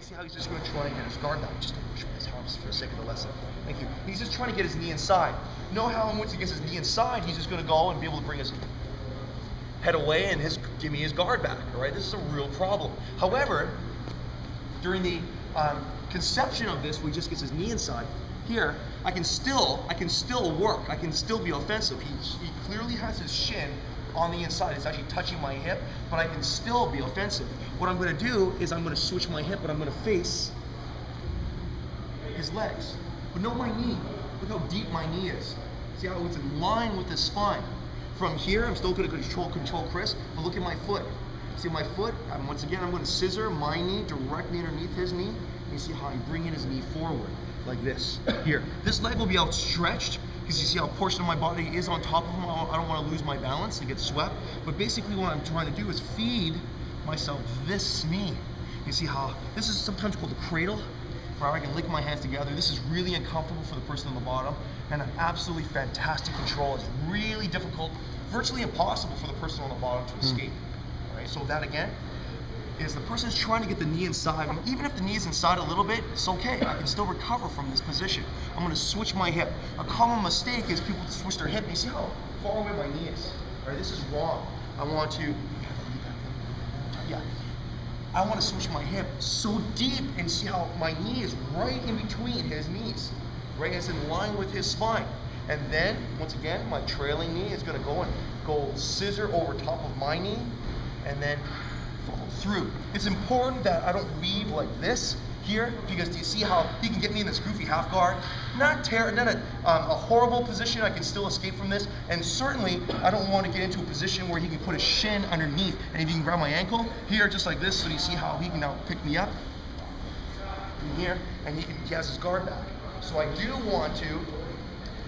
you see how he's just going to try and get his guard back? Just to push his arms for the sake of the lesson. Thank you. He's just trying to get his knee inside. You know how once he gets his knee inside, he's just going to go and be able to bring his head away and give me his guard back. All right, this is a real problem. However, during the conception of this, where he just gets his knee inside, here I can still work. I can still be offensive. He clearly has his shin on the inside. It's actually touching my hip, but I can still be offensive. What I'm going to do is I'm going to switch my hip, but I'm going to face his legs. But note my knee. Look how deep my knee is. See how it's in line with his spine. From here, I'm still going to control Chris, but look at my foot. See my foot? Once again, I'm going to scissor my knee directly underneath his knee. And you see how I bring in his knee forward, like this. Here. This leg will be outstretched, because you see how a portion of my body is on top of him. I don't want to lose my balance and get swept. But basically what I'm trying to do is feed myself this knee. You see how this is sometimes called a cradle, where I can link my hands together. This is really uncomfortable for the person on the bottom, and an absolutely fantastic control. It's really difficult, virtually impossible for the person on the bottom to escape. All right, so that again is the person's trying to get the knee inside. Even if the knee is inside a little bit, it's okay. I can still recover from this position. I'm going to switch my hip. A common mistake is people switch their hip. You see how far away my knee is? All right, this is wrong. I want to switch my hip so deep and see how my knee is right in between his knees. Right, it's in line with his spine. And then, once again, my trailing knee is going to go scissor over top of my knee, and then follow through. It's important that I don't weave like this here, because do you see how he can get me in this goofy half guard? Not a horrible position. I can still escape from this, and certainly I don't want to get into a position where he can put his shin underneath, and if he can grab my ankle here just like this, so you see how he can now pick me up from here, and he has his guard back. So I do want to,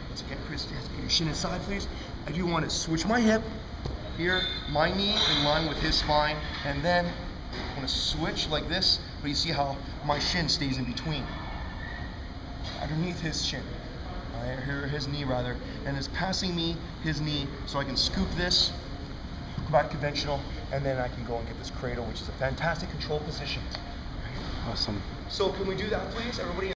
once again, Chris, you have to get your shin inside, please. I do want to switch my hip here, my knee in line with his spine, and then I'm going to switch like this, but you see how my shin stays in between, underneath his shin, or his knee rather, and is passing me his knee, so I can scoop this, go back conventional, and then I can go and get this cradle, which is a fantastic control position. Awesome. So can we do that, please, everybody?